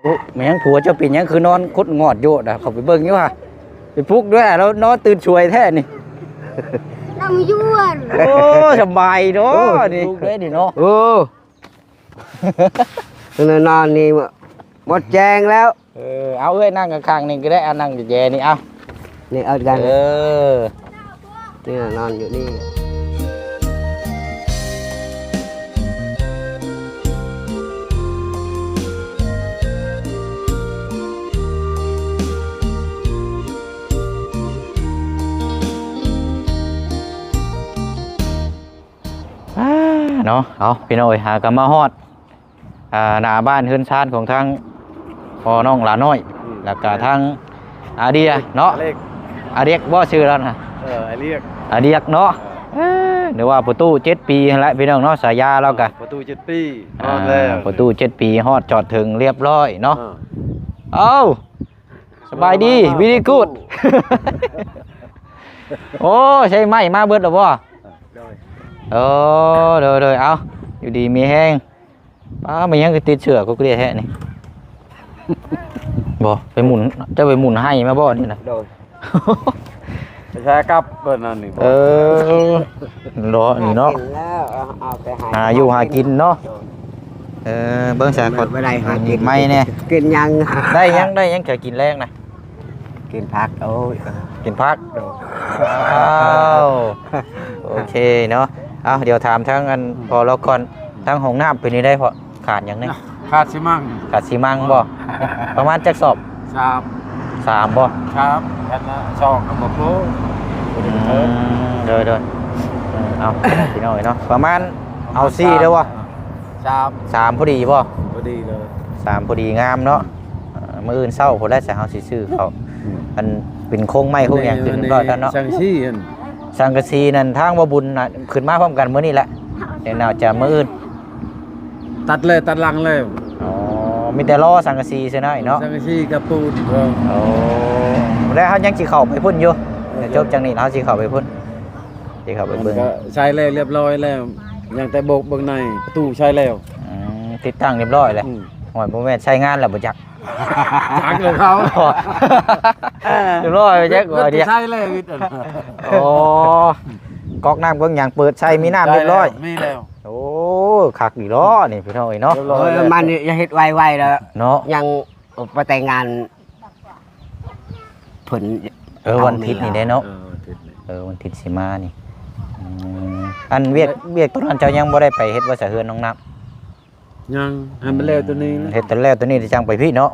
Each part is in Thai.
โอ้แม่งผัวเจ้าเป็นยังคือนอนคุดงอดโยดอ่ะเขาไปเบิ่งอยู่ว่ะไปพุกด้วยแล้วนอนตื่นช่วยแท้นี่น้ำยวน โอ้สบายเนาะนี่พุกด้วยนี่เนาะโอ้นอนนี่หมดแจงแล้วเอาเอ้ยนั่งข้างๆนี่ก็ได้เอานั่งแย่ๆนี่เอานี่เอากันนี่นอนอยู่นี่เนาะเอาพี่น้อยหากำมาฮอดหน้าบ้านเฮือนชานของทางพ่อน้องหลาน้อยแล้วก็ทางอาเดียเนาะอาเดียกบ่ชื่อแล้วนะอาเดียกเนาะหรือว่าประตู7 ปีแหละพี่น้องเนาะสายาแล้วก็ประตู7 ปีประตู7 ปีฮอดจอดถึงเรียบร้อยเนาะเอาสบายดีวิธีกูดโอ้ใช่ไหมมาเบิดหรอบ่โอ้เด้อเอาอยู่ดีมีแห้งมันยังติดเชื้อก็เกลียดแท้นี่บ่ไปหมุนจะไปหมุนให้มาบ่นี่นะใช่ครับเปิดนั่นนี่รอนี่เนาะหาอยู่หากินเนาะเบิ่งซะก่อนไม่ได้หากินไม่แน่กินยังได้ยังจะกินแรงนะกินผักโอ้ยกินผักอ้าวโอเคเนาะเอาเดี๋ยวถามทั้งอันพอเราก่อนทั้งห้องน้ำเป็นนี่ได้พอขาดอย่างนี้ขาดซีมังบ่ประมาณจักสอบ3บ่ครับกันละ2กับบ่โลเด้อเอาพี่น้อยเนาะประมาณเอา4เด้อบ่3พอดีบ่พอดีเลย3พอดีงามเนาะมื้ออื่นเช้าพุ่นแล้วจะเฮาสิซื้อเขาอันเป็นโครงไม้โครงหยังขึ้นร้อยกันเนาะสังกะสีนั่นทางบ่บุญน่ะขึ้นมาพร้อมกันมื้อนี้แหละเดี๋ยวน่าจะมื้ออื่นตัดหลังเลยอ๋อมีแต่ล้อสังกะสีซื่อน้อยเนาะสังกะสีกับปูนโอ้แล้วเฮายังสิเข้าไปพุ่นอยู่เดี๋ยวจบจังนี้เฮาสิเข้าไปพุ่นสิเข้าไปเบิ่งก็ใช้แล้วเรียบร้อยแล้วยังแต่โบกเบิ่งในประตูใช้แล้วติดตั้งเรียบร้อยแล้วหอยบ่แม่นใช้งานแล้วบ่จักจักเลยเขาเรียบร้อยจักว่าเดียวใช้แล้วโอ้ก๊อกน้ำก๊อกหยังเปิดใช้มีน้ำเรียบร้อยมีแล้วโอ้คักอีล้อนี่พี่น้อยเนาะมันยังเฮ็ดไวๆแล้วเนาะยังไปแต่งงานผลวันอาทิตย์นี่ได้เนาะวันอาทิตย์สิมานี่อันเวียกตัวนั้นเจ้ายังบ่ได้ไปเฮ็ดว่าสะเฮือนน้องน้ำยังให้มันแล้วตัวนี้เฮ็ดแต่แล้วตัวนี้ที่จังไปพี่เนาะ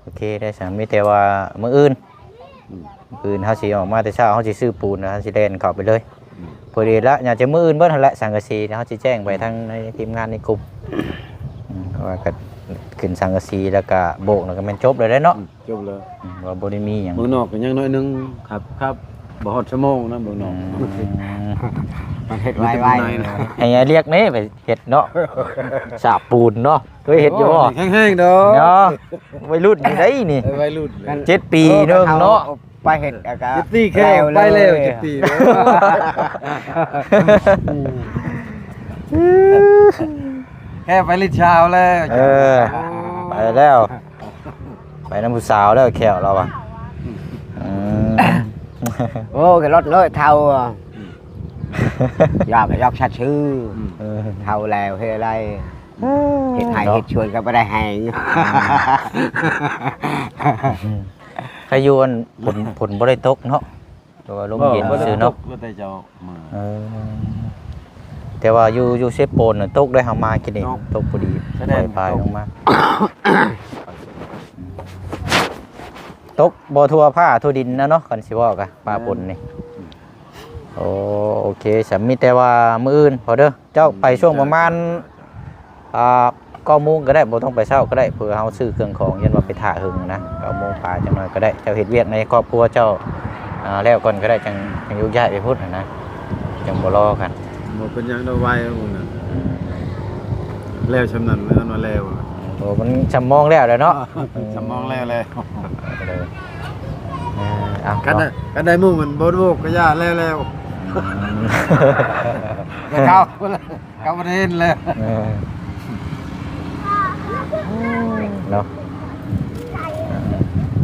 โอเคได้สามีแต่ว่ามื้ออื่นเฮาสิออกมาแต่เช้าเฮาสิซื้อปูนเฮาสิเดินเข้าไปเลยพอดีละอยากจะมื้ออื่นเบิดหั่นแหละสังกะสีเฮาสิแจ้งไปทางในทีมงานในกลุ่มว่าก็ขึ้นสังกะสีแล้วก็โบกแล้วก็แม่นจบเลยได้เนาะจบเลยว่าบ่ได้มีหยังเมืองนอกก็ยังน้อยนึงครับบ่ฮอดชั่วโมงนะเมืองนอกมันเฮ็ดไวๆให้เรียกนี่ไปเฮ็ดเนาะสาบปูนเนาะเคยเฮ็ดอยู่บ่แห้งๆเด้อเนาะวัยรุ่นนี่ได้นี่วัยรุ่น7 ปีนึงเนาะไปเฮ็ดก็7 ปีแค่ไปแล้ว7 ปีแค่ไปลิดเช้าแล้วไปแล้วไปน้ำผู้สาวแล้วแขวเราอ่ะโอ้cáiรถเลยเท่าอยากชัดชื่อเท่าแล้วเฮ็ดอะไรเฮ็ดให้เฮ็ดชวนก็บ่ได้ให้ขยุนผลบ่ได้ตกเนาะตัวลมเย็นซื่อเนาะแต่ว่าอยู่เซฟโปนตกได้เฮามากินเองตกพอดีปลายลงมาตกบ่ทั่วผ้าทั่วดินนะเนาะคันสิว่ากันปลาปนนี่โอเคสำมีแต่ว่ามื้ออื่นพอเด้อเจ้าไปช่วงประมาณ9 โมงก็ได้บ่ต้องไปเช้าก็ได้เพื่อเฮาซื้อเครื่องของยันว่าไปถ่าหึงนะ9 โมงป่าจังหน่อยก็ได้เจ้าเฮ็ดเวียกในครอบครัวเจ้าแล้วก่อนก็ได้จังอยู่ย้ายไปพุ่นนะจังบ่รอกันบ่เป็นหยังดอกไว้พุ่นน่ะแล้วชำนั้นแล้วนแล้วโอ้มันจำมองแล้วเนาะจำมองแล้วกันได้มุ่งมันบ่โบกก็ย่าแล้วเข้าประเด็นเลยเนาะ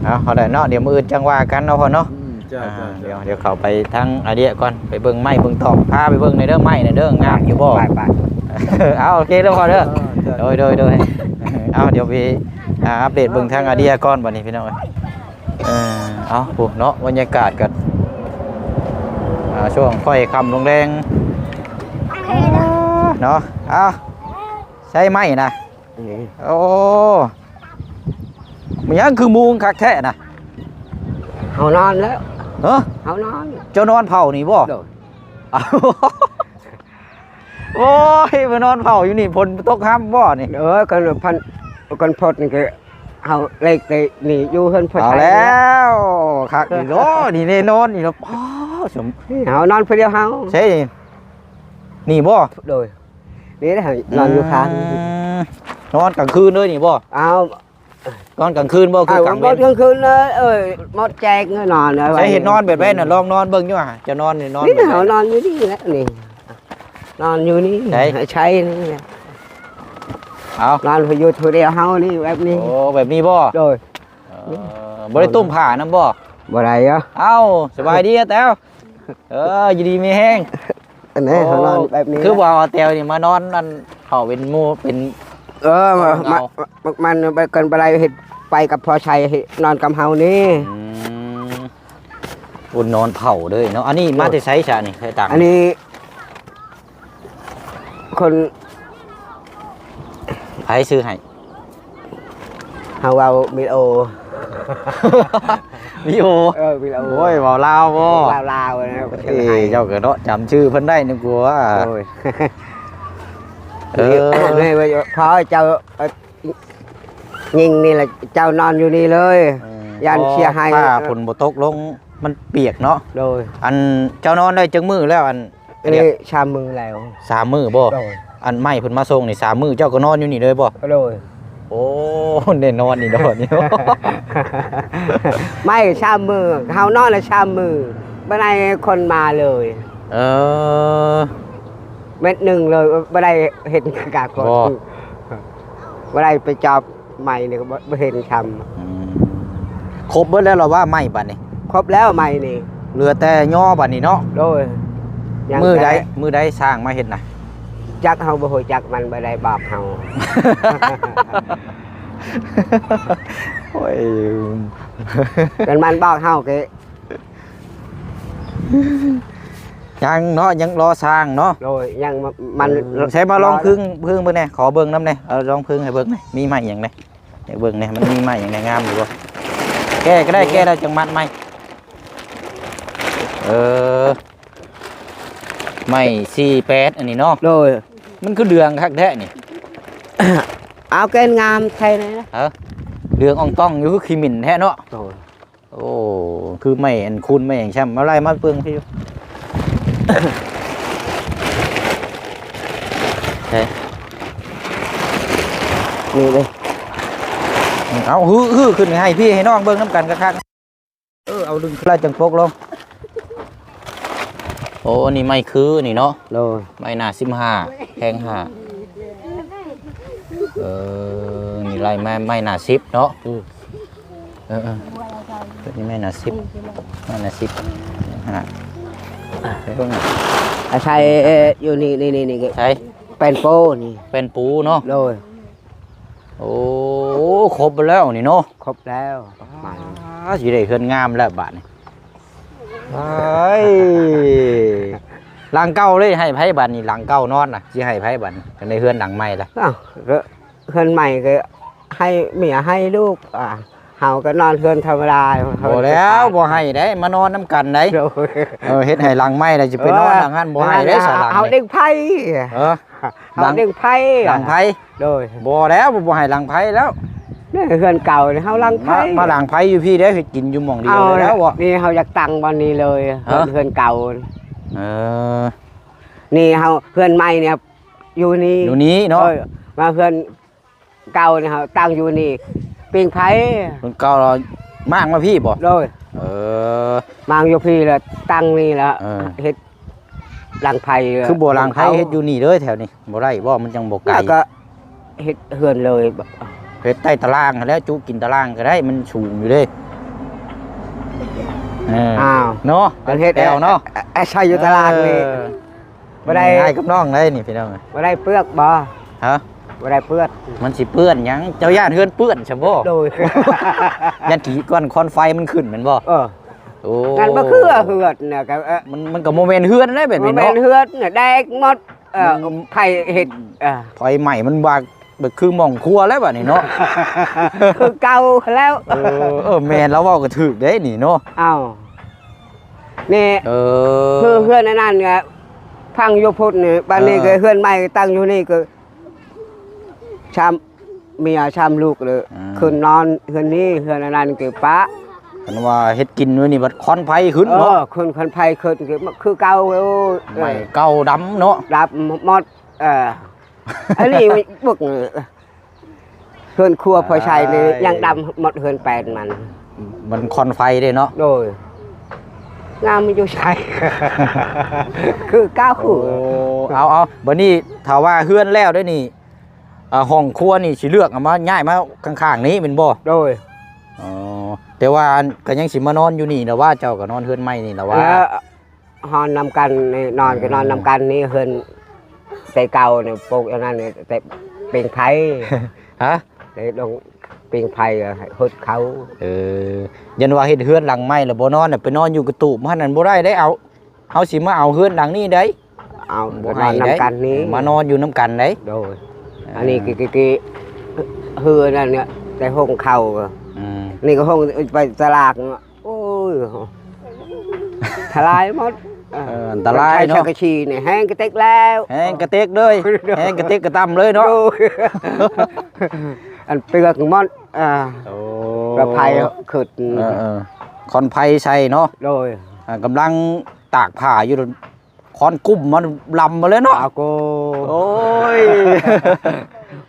เอาได้เนาะเดี๋ยวมื้ออื่นจังว่ากันเนาะพ่อเนาะ จ้า เดี๋ยวเข้าไปทางอาเดียก่อนไปเบิ่งไม้เบิ่งตอกพาไปเบิ่งในเด้อไม้ในเด้องามอยู่บ่ ไป เอาโอเคแล้วพอเด้อโดยเอาเดี๋ยวไปอัปเดตเบิ่งทางอาเดียก่อนบัดนี้พี่น้องเอาโหเนาะบรรยากาศกันช่วงค่อยค่ำลงแดงเนาะเอาใช้ไม้นะโอ้มันยังคือมุงคักแท้นะ เฮานอนแล้ว เนาะ เฮานอน เจ้านอนเผานี่บ่ โดย เอาโอ้ยมานอนเผาอยู่นี่พลตกห้ามบ่นี่ กันพดนี่คือเฮาเล็กแต่นี่อยู่เพิ่นพด เอาแล้วคักนี่โลนี่แน่นอนนี่เนาะอ๋อสม เฮานอนเพิ่นเดียวเฮา ใช่นี่บ่ โดยนี่ได้นอนอยู่ข้าง นอนกลางคืนเลยนี่บ่ เอา นอนกลางคืนบ่คือกลาง บ่ เว้น กลางคืนเลยหมดแจกเงินนอนเลย ใช่เห็นนอนแบบนั้นน่ะลองนอนเบิ่งอยู่อ่ะจะนอนนี่นอน นี่ แบบ เฮา ไหน นอนอยู่นี่แหละนี่นอนอยู่นี่ ไหน ใช้นี่ เอา นอนอยู่ตัวเดียวเฮานี่แบบนี้ โอ้แบบนี้บ่ โดย บ่ได้ตุ้มผ้านำบ่ บ่ได้เหรอ เอ้าสบายดีอะแต้วอยู่ดีมีแห้ง อันนี้เฮานอนแบบนี้ คือว่าแต้วนี่มานอนนั่นเขาเป็นหมู่เป็น มันไปกันไปเฮ็ดไปกับพ่อชัยนอนกับเฮานี่ อุ่นนอนเผาเลยเนาะอันนี้มาแต่ไสชานี่ใช้ตังค์ อันนี้คน ไผซื้อให้ เฮาเอามีโอ วิโอ มีโอ โอ้ยเว้าลาวบ่ ลาวนะ เอ้ยเจ้าก็เนาะจำชื่อเพิ่นได้นึกว่า โอ้ย นี่ นี่พอเจ้ายิงนี่แหละเจ้านอนอยู่นี่เลย ยันเชียร์ให้ ถ้าฝนบ่ตกลงมันเปียกเนาะ โดย อันเจ้านอนได้จังมื้อแล้วอัน อันนี้ชามมือแล้ว 3 มื้อบ่ โดย อันไม้เพิ่นมาส่งนี่3 มื้อเจ้าก็นอนอยู่นี่เลยบ่ โดย โอ้แน่นอนนี่เนาะนี่ ไม่ชามมือเฮานอนแล้วชามมือไม่ได้คนมาเลย เออ เม็ดหนึ่งเลยไม่ได้เห็นกากคน บ่ ไม่ได้ไปจับใหม่เนี่ยไม่เห็นท ครบเบิดแล้วเหรอว่าไม้บัดนี้ ำครบแล้วใหม่นี่ เหลือแต่ย่อบัดนี้เนาะ โดยยัง มือใด แต่ มือใดสร้างมาเฮ็ดน่ะ จักเฮาบ่ฮู้จักมันบ่ได้บอกเฮา โอ้ย เป็นมันบอกเฮาเก ยังเนาะยังรอสร้างเนาะ โดยยังมัน ใช้มาลองพึ่งเบิ่งแน่ขอเบิ่งน้ำแน่เอาลองพึ่งให้เบิ่งหน่อยมีไม้หยังไดให้เบิ่งแน่มันมีไม้หยังไดงามอยู่บ่แก้ก็ได้แก้แล้วจังมัดไม้ไม้48อันนี้เนาะ โดย มันคือเดืองคักแท้นี่ เอาเกณฑ์งามไทยนี่นะ เดืองอ่องต้องอยู่คือขี้หมิ่นแท้เนาะ โดย โอ้คือไม่อันคุณไม่อย่างช่ำอะไรมาเปลืองพี่ เฮ้ย นี่เลย เอาฮือขึ้นให้พี่ให้น้องเบิ้งน้ำกันกระคักเอาดึงขึ้นแล้วจังปกลงโอ้นี่ไม่คือนี่เนาะ โดย ไม่หนา15แพง5นี่ไรไม่หนา10เนาะตัวนี้ไม่หนา10ไม่หนา10ใช่เพิ่ง อาชัยอยู่นี่นี่ ใช่ เป็นโปนี่ เป็นปูเนาะ โดย โอ้ครบไปแล้วนี่เนาะ ครบแล้วมัน สิได้เฮือนงามแล้วบาดนี่หลังเก่าเลยให้ไผบัดนี่หลังเก่านอนน่ะสิให้ไผบัดนี่ในเฮือนหลังใหม่ล่ะ อ้าวเฮือนใหม่ก็ให้เมียให้ลูกเฮาก็นอนเฮือนธรรมดา บ่แล้วบ่ให้ได้มานอนน้ำกันได้ โดย เฮ็ดให้หลังใหม่แล้วสิไปนอนหลังนั้นบ่ให้ได้ซะหลัง เอา นี่ เด้งไผ่ หลัง เอาเด้งไผ่ หลังไผ โดย บ่แล้วบ่ให้หลังไผแล้ว นี่เฮือนเก่านี่เฮาหลังไผ่ มาหลังไผอยู่พี่ได้เฮ็ดกินอยู่หม่องเดียวเลยแล้วบ่ นี่เฮาอยากตั้งบ่นี้เลยเฮือนเก่า เออ นี่เฮาเฮือนใหม่เนี่ยอยู่นี่ อยู่นี้เนาะ มาเฮือนเก่านี่เฮาตั้งอยู่นี่ปิ้งไผ่ คนเก่าเรามากมาพี่บ่ โดย เออ มางอยู่พี่แล้วตั้งนี่แล้ว เฮ็ดหลังไผ่ คือบ่หลังไผเฮ็ดอยู่นี่เลยแถวนี้บ่ได้บ่มันจังบ่ไกล แล้วก็เฮ็ดเฮือนเลย เฮ็ดใต้ตารางแล้วจุกินตารางก็ได้มันสูงอยู่เด้ อ้าว เนาะ มันเฮ็ด แอวเนาะ ไอ้ชายอยู่ตลาดนี่บ่ได้ ให้กับน้องได้นี่พี่น้อง บ่ได้เปลือกบ่ ฮะ บ่ได้เปลือก มันสิเปื้อนหยังเจ้าย่านเฮือนเปื้อนใช่บ่ โดย ยันขี่ก้อนคอนไฟมันขึ้นแม่นบ่ โอ้ งั้นบ่คือเหือดเนี่ยก็มันก็บ่แม่นเฮือนได้แบบ บ่ นี้ แม่ เนาะ นเหือดเนี่ยแดกหมดไผเฮ็ด ไฟใหม่มันบากแบบคือหม่องครัวแล้วบัดนี้เนาะ คือเก่าแล้ว แม่นแล้วเว้าก็ถูกเด้นี่เนาะ อ้าวนี่ คือเฮือนนั่นเนี่ยพังอยู่พุ่นนี่บ้านนี้ก็เฮือนใหม่ตั้งอยู่นี่ก็ชามเมียชามลูกเลยคืนนอนเฮือนนี้เฮือนนั่นคือปะ คันว่าเฮ็ดกินไว้นี่บัดคอนไฟขึ้นเนาะ คนไผคืนคือเก่า ใหม่เก่าดำเนาะ ดับหมดอันนี้บึกเฮือนครัวพอชัยนี่ยังดำหมดเฮือนแปดมัน คอนไฟเด้เนาะ โดยงามมันอยู่ชัย คือเก้าคู่ เอาบัดนี้ถ้าว่าเฮือนแล้วได้นี่ห้องครัวนี่สิเลือกเอามาย้ายมาข้างๆนี้แม่นบ่ โดย อ๋อแต่ว่าก็ยังสิมานอนอยู่นี่นะว่าเจ้าก็นอนเฮือนใหม่นี่นะว่า แล้วหอนนำกันนี่นอนก็นอนนำกันนี่เฮือนแต่เก่าเนี่ยปลูกอย่างนั้นเนี่ยแต่เป็นไผ่ ฮะ แต่ลงเป็นไผ่หดเขา ยันว่าเฮ็ดเฮือนหลังใหม่แล้วบ่นอนน่ะไปนอนอยู่กระตูบมันนั่นบ่ได้ได้เอาสิมาเอาเฮือนหลังนี้ได้ เอา บ่ น ให้ อน ได้ นำกันนี้ มานอนอยู่นํกันได้ โดยอันนี้กี่เฮือนนั่นเนี่ยแต่ห้องเข่านี่ก็ห้องไปตลาดโอ้ยทลายหมด อันตรายเนาะ ชักกระชีเนี่ยแห้งกระเต็กแล้ว แห้งกระเตกเลยแห้งกระเตกกระตำเลยเนาะ โอ้ยอันเปลือกหมดกระไพขึ้น คอนไผใส่เนาะ โดย กำลังตากผ้าอยู่คอนกุ้มมันลำมาเลยเนาะ เอาโก โอ้ย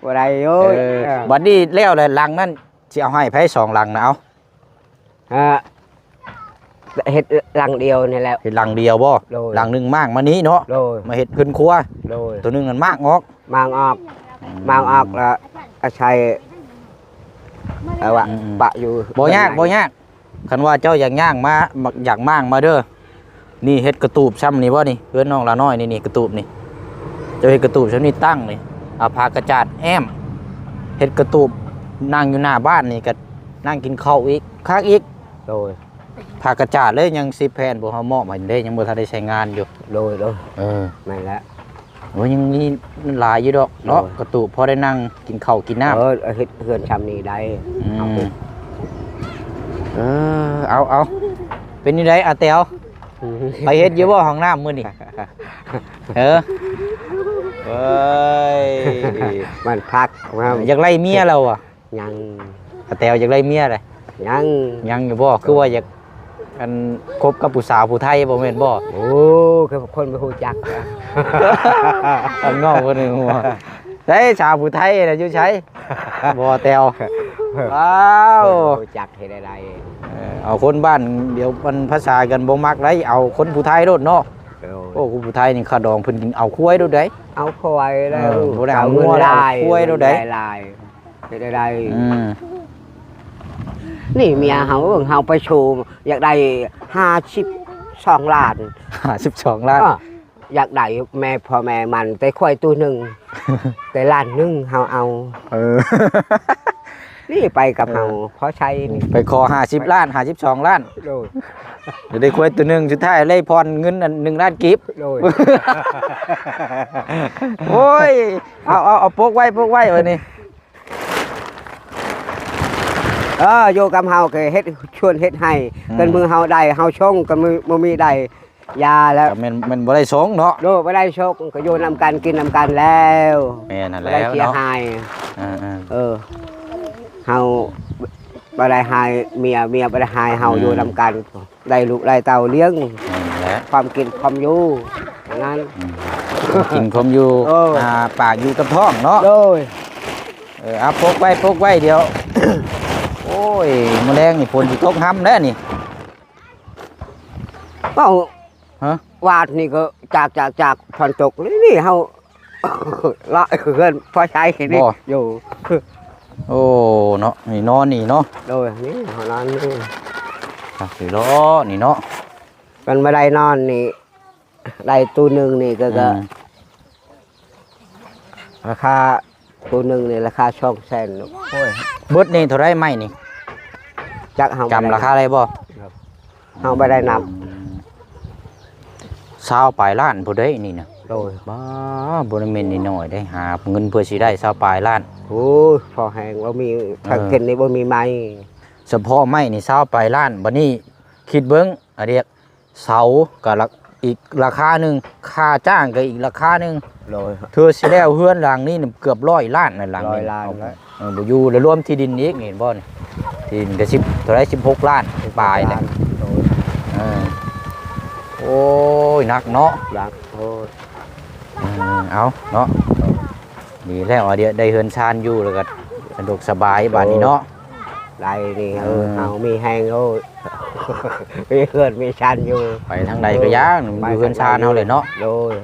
บ่ได้โอ้ย บัดนี้แล้วเลยหลังนั้นสิเอาให้ไผ2หลังนะเอา เฮ็ดหลังเดียวนี่แหละ เฮ็ดหลังเดียวบ่ โดย หลังหนึงมากมานี้เนาะ โดย มาเฮ็ดเพิ่นครัว โดย ตัวหนึงมันมากงอก มางออกแล้วอาชัยเอาวะปะอยู่ บ่ยากคันว่าเจ้าอยากย่างมาอยากมางมาเด้อนี่เฮ็ดกระตูบซ้ำนี่บ่นี่เพื่อนน้องละน้อยนี่กระตูบนี่เจ้าเฮ็ดกระตูบซ้ำนี่ตั้งนี่เอาผ้ากระจาดแอมเฮ็ดกระตูบนั่งอยู่หน้าบ้านนี่ก็นั่งกินข้าวอีกคักอีก โดย ผ้ากระจาดเลยยัง10แผ่นบ่เฮามอบให้เด้ยังบ่ทันได้ใช้งานอยู่ โดยไม่ละ โอ้ยังมีหลายอยู่ดอกเนาะกระตูบพอได้นั่งกินข้าวกินน้ำ เฮ็ดเฮือนชำนี้ได้เอาเป็นยังไงอาเตียวไปเฮ็ดอยู่บ่ห้องน้ำมื้อนี่เอ้ย มันพัก อยากไล่เมียเราอ่ะ ยัง อาเตียวอยากไล่เมียเลย ยังอยู่บ่คือว่าอยากอันคบกับผู้สาวผู้ไทยบ่แม่นบ่ โอ้คือคนไปฮู้จัก อันนอกบ่นึงว่าเฮ้ยสาวผู้ไทยน่ะอยู่ไสบ่เตียวว้าว ฮู้จักเฮ็ดได้ เอาคนบ้านเดี๋ยวมันภาษากันบ่มักได้เอาคนผู้ไทยโดดเนาะโอ้คนผู้ไทยนี่ข้าดองเพิ่นกินเอาคุ้ยโดดได้ เอาควายแล้ว บ่ได้เอางัวได้คุ้ยโดดได้ ลายได้นี่เมียเฮาเฮาไปโชว์อยากได้52ล้าน 52ล้าน อยากได้แม่พ่อแม่มันแต่ควายตัวหนึงแต่ล้านนึงเฮาเอานี่ไปกับเฮาเพราะใช้นี่ ไปขอ50ล้าน52ล้าน โดย เดี๋ยวได้คุยตัวหนึงสุดท้ายเลยพรเงินอัน1ล้านกิฟต์ โดย โอ้ยเอาปกไว้วันนี้ อยู่กับเฮาก็เฮ็ดชวนเฮ็ดให้กันมือเฮาได้เฮาชงกันมือบ่มีได้ยาแล้ว ก็มันบ่ได้สงเนาะ โดบ่ได้ชกก็อยู่นำกันกินนำกันแล้ว แม่นั่น บ่ แล้ ได้ ว เสีย เนาะ หาย อ่า เฮาบ่ได้หายเมียบ่ได้หายเฮาอยู่นำกันได้ลูกได้เต้าเลี้ยง นั่นแหละ ความกินความอยู่อย่างนั้น กินคมอยู่ ปากอยู่กับท้องเนาะ โดย เอาปกไว้เดี๋ยว โอ้ยมะแรงนี่ฝนสิตกห้ำแล้วนี่ เอ้า ฮะ วาดนี่ก็จากฝนตกนี่เฮา ละเกินพอใช้นี่อยู่ โอ้เนาะนี่นอนนี่เนาะ โดยนี่เฮานอนนี่ ครับสิล้อนี่เนาะ กันมาได้นอนนี่ได้ตัวหนึ่งนี่ก็ ราคาตัวหนึ่งนี่ราคา200,000โอ้ย เบิดนี่เท่าไรไหมนี่ จักเฮา จำราคาได้บ่ เฮาบ่ได้นับ ซาวปลายล้านผู้ใดนี่นะ โดย บ้าบ่ได้แม่นนิดหน่อยได้หาเงินเพื่อสิได้ซาวปลายล้าน โอ้ยพอแหงบ่มีทางเข็นนี่บ่มีไม้ เฉพาะไม้นี่ซาวปลายล้านบัดนี้คิดเบิ่งอันเดียกเสาก็อีกราคาหนึงค่าจ้างก็อีกราคาหนึง โดย เธอสิแล้วเฮือนหลังนี้นี่เกือบ100ล้านนั่นหลังนี้ 100ล้านแล้ว บ่อยู่แล้วรวมที่ดินอีกนี่เห็นบ่นี่ที่ดินก็10เท่าไร16ล้านปลายแหละ โดย โอ้ยหนักเนาะ หลักโอ้ย เอาเนาะดีแล้วเดี๋ยวได้เฮือนชานอยู่แล้วก็สะดวกสบายบ้านนี้เนาะ ได้นี่เฮามีแหงโอ้ย มีเพื่อนมีชันอยู่ ไปทางใดก็ย่างอยู่เฮือนชานเฮาเลยเนาะ โดย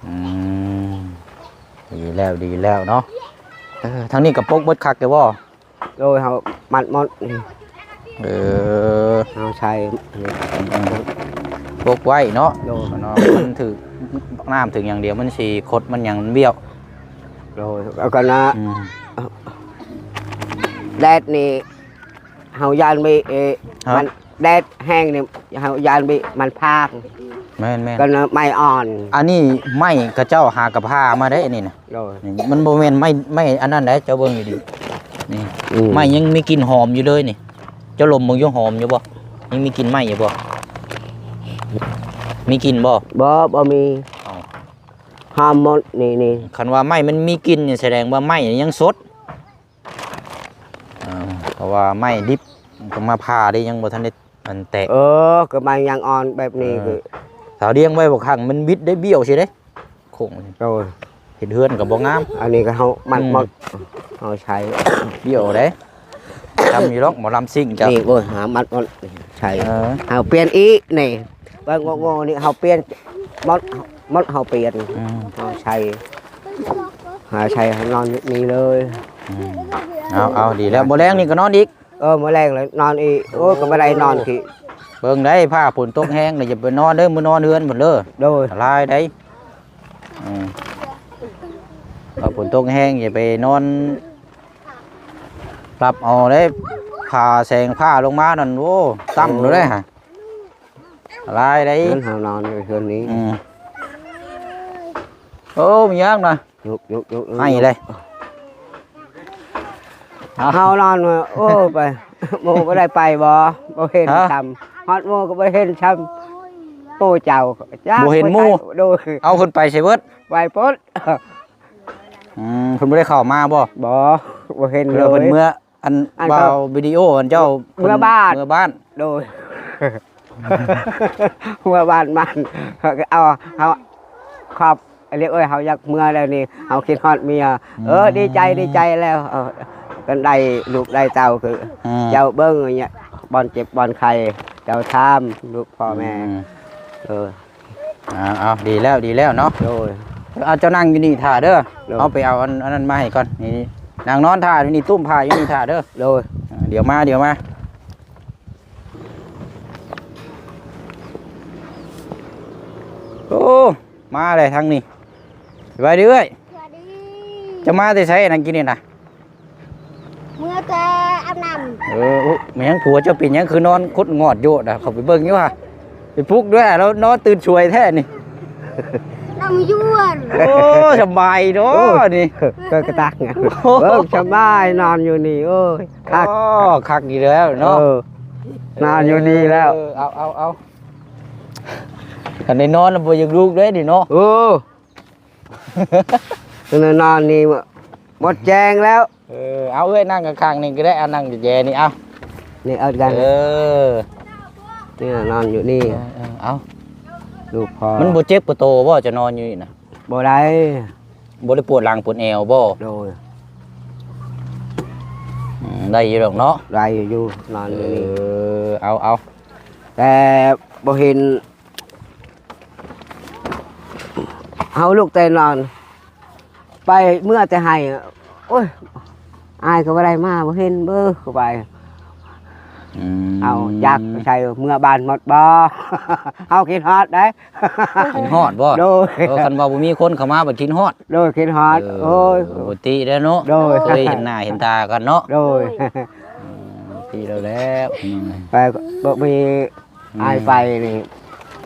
อืมดีแล้วเนาะทางนี้กับปกเบิดคักแกบ่ โดยเฮามัดหมดนี่ เออ เฮาใช้นี่ ปกไว้เนาะ โดย เนาะมันถึงน้ำถึงอย่างเดียวมันสิคดมันอย่างเบี้ยว โดยแล้วก็นะ อืม แดดนี่เฮายานมีมันแดดแห้งนี่เฮายานมีมันพาก แม่น ก็นะไม่อ่อน อันนี้ไม้กระเจ้าหากระพามาได้อันนี้นะ โดย นี่มันบ่แม่นไม่อันนั้นได้เจ้าเบิ่งดีๆนี่ ไม้ยังมีกลิ่นหอมอยู่เลยนี่ เจ้าลมมึงยังหอมอยู่บ่ยังมีกลิ่นไม้อยู่บ่มีกลิ่นบ่ บ่มี อ้าว หอมหมดนี่ คันว่าไม้มันมีกลิ่นนี่แสดงว่าไม้ยังสดเพราะว่าไม้ดิบก็มาผ่าได้ยังบ่ทันได้มันแตก ก็มันยังอ่อนแบบนี้คือ ถ้าเลี้ยงไว้บ่ครั้งมันบิดได้เบี้ยวสิเด้โค้ง โดย เฮ็ดเฮือนก็บ่งาม อันนี้ก็เฮามัดหมดเฮาใช้ เบี้ยวเด้จำอยู่หรอกหมอลำซิ่งจ้ะ นี่โอ้ยหามัดหมดใช้ เฮาเปลี่ยนอีกนี่บางโง่ๆนี่เฮาเปลี่ยนหมดเฮาเปลี่ยนเฮาใช้ใช้นอนนี่เลย เอาดีแล้วบ่แรงนี่ก็นอนอีก มื้อแรงเลยนอนอีกโอ้ก็บ่ได้นอนขี้ เบิ่งได้ผ้าฝนตกแห้งอย่าไปนอนเด้อมื้อนอนเฮือนหมดเด้อ โดย ลายได้ผ้าฝนตกแห้งอย่าไปนอนปรับเอาได้ผ่าแสงผ้าลงมานั่นโอ้ต่ำเลยฮะลายได้ นั้นเฮานอนอยู่คืนนี้ โอ้มียังนะ ยุกให้เลย เฮานอนโอ้ไปโมบ่ได้ไปบ่เห็นทำฮอดโมก็บ่เห็นช้ำโป้เจ้าโดย เอาคนไปใช่เบิด ไปปด เพิ่นบ่ได้เข้ามาบ่ บ่เห็นเล เพิ่น ย เมื่ออันเบาวิดีโออันเจ้า เมื่อบ้าน เมื่อบ้าน โดย เมื่อบ้านมันเอาขอบเรียกเฮาอยากเมื่อแล้วนี่เฮาคิดฮอดเมียดีใจแล้วกันได้ลูกได้เต้าคือเจ้าเบิ่งเนี่ยบอลเจ็บบอลไข่เจ้าทามลูกพ่อแม่เอาดีแล้วเนาะ โดย เอาเจ้านั่งอยู่นี่ท่าเด้อ โดย เอาไปเอาอันนั้นมาให้ก่อนนี่นางนอนท่าอยู่นี่ตุ้มผ้าอยู่นี่ท่าเด้อ โดย เดี๋ยวมาโอ้มาเลยทางนี้ไปเรื่อย สวัสดี จะมาได้ใช้นั่งกินนี่นะ เมื่อแต่อาบน้ แม่งผัวเจ้าเป็นยังคือนอนคดงอดโยดอ่ะเขาไปเบิ่งอยู่ว่ะไปปลุกด้วยแล้วนอนตื่นช่วยแท้นี่ ำน้ำย้วน โอ้สบายเนาะนี่ ก็กระตักไงสบายนอนอยู่นี่โอ้ยคัก อ๋อคักดีแล้วเนาะ นอนอยู่นี่แล้ว เอาคันได้นอนแล้วบ่อยากลุกเด้นี่เนาะ นอนนี่หมดแจงแล้ว เอาเอ้ยนั่งข้างๆนี่ก็ได้เอานั่งแย่ๆนี่เอา นี่เอากันนี่นอนอยู่นี่ เอา ลูกพอ มันบ่เจ็บบ่โตบ่จะนอนอยู่นี่นะ บ่ได้ บ่ได้ปวดหลังปวดแอวบ่ โดย ได้อยู่ดอกเนาะ ได้อยู่นอนอยู่นี่ เอา แต่บ่เห็นเฮาลูกแต่นอน ไปเมื่อแต่ให้โอ้ยอายก็บ่ได้มาบ่เห็นเบ้อเข้าไป เอาอยากใช่เมื่อบ้านหมดบ่ เอากินฮอดได้ กินฮอดบ่ โดย คันว่าบ่มีคนเข้ามาบัดกินฮอด โดยกินฮอดโอ้ย ปกติแล้วเนาะ โดย เคยเห็นหน้าเห็นตากันเนาะ โดย ปีแล้ว ไปบ่มีอายไปนี่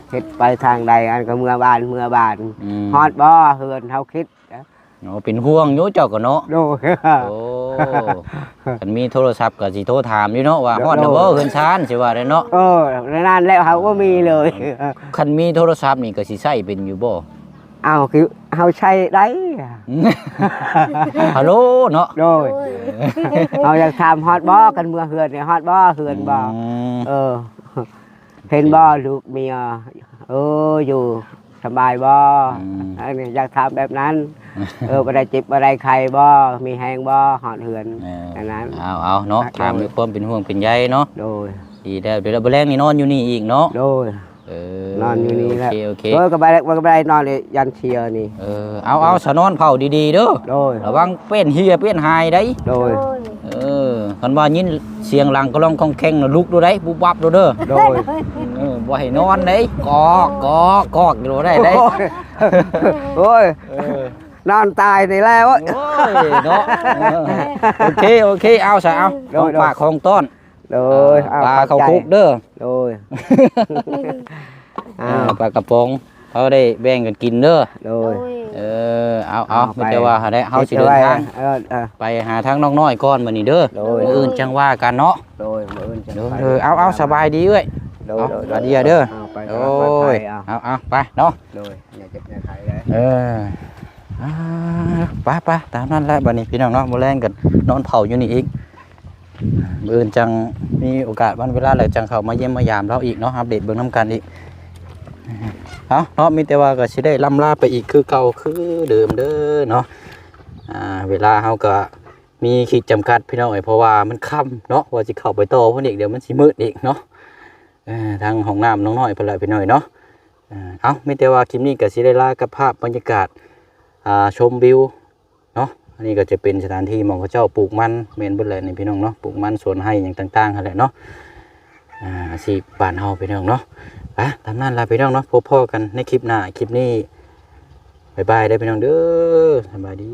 เฮ็ดไปทางใดอันก็เมื่อบ้านฮอดบ่เฮือนเฮาคิด เนาะเป็นห่วงอยู่เจ้าก็เนาะ โดย โอ้คันมีโทรศัพท์ก็สิโทรถามอยู่เนาะว่าฮอดแล้วบ่เฮือนชานสิว่าได้เนาะ นานแล้วเฮาก็มีเลย คันมีโทรศัพท์นี่ก็สิใช้เป็นอยู่บ่ เอาคือเฮาใช้ได้ ฮัลโหลเนาะ โดยเอาอยากถามฮอดบ่กันเมื่อเฮือนนี่ฮอดบ่เฮือนบ่เห็นบ่ลูกเมียอยู่สบายบ่อันนี้อยากถามแบบนั้นบ่ได้เจ็บบ่ได้ไข้บ่มีแฮงบ่ฮอดเฮือนอันนั้น เอาเนาะถามด้วยความเป็นห่วงเป็นใยเนาะ โดย ดีแล้วเดี๋ยวบ่แรงนี่นอนอยู่นี่อีกเนาะ โดยนอนอยู่นี่แหละ โอเค ก็ไปนอนเลยยันเชียร์นี่ เอาสะนอนเผาดีๆเด้อ โดย ระวังเป็นเฮียเป็นหายได้ โดย คันว่ายินเสียงหลังก็ลองคองแข็งน่ะลุกดูได้ปุ๊บวับดูเด้อ โดย บ่ให้นอนได้กอกอยู่ได้ได้ โอ้ยนอนตายนี่แล้ว โอ้ยเนาะโอเคเอาซะเอาของปากของต้อน โดย ปลาเขาคุกเด้อ โดย ปลากระป๋องเขาได้แบ่งกันกินเด้อ โดย เอาไม่ใช่ว่าได้เฮาสิเดินทางไปหาทางน้องน้อยก่อนมื้อนี้เด้อมื้ออื่นจังว่ากันเนาะ โดยมื้ออื่นจัง เอาสบายดีเอ้ย โดย บาดเดียเด้อ ไป โอ้ยเอาไปเนาะ โดยอย่าเจ็บอย่าไข้เลย ไปตามนั้นแหละบัดนี้พี่น้องเนาะมื้อแรงกันนอนเผาอยู่นี่อีกมื้ออื่นจังมีโอกาสวันเวลาแล้วจังเข้ามาเยี่ยมมายามเราอีกเนาะอัปเดตเบิ่งนํกันอีกเนาะมีแต่ว่าก็สิได้ล่ำลาไปอีกคือเก่าคือเดิมเด้อเนาะเวลาเฮาก็มีขีดจำกัดพี่น้องเพราะว่ามันค่ำเนาะว่าสิเข้าไปต่อเพิ่นอีกเดี๋ยวมันสิมืดอีกเนาะทางห้องน้ำน้องน้อยเพิ่นละพี่น้อยเนาะมีแต่ว่าคลิปนี้ก็สิได้ลากับภาพบรรยากาศชมวิวเนาะอันนี้ก็จะเป็นสถานที่หม่องเขาเจ้าปลูกมันแม่นเบิดแหละนี่พี่น้องเนาะปลูกมันสวนไร่หยังต่างๆนั่นแหละเนาะสิบ้านเฮาพี่น้องเนาะตามนั้นลาพี่น้องเนาะพบพ่อกันในคลิปหน้าคลิปนี้บ๊ายบายได้พี่น้องเด้อสบายดี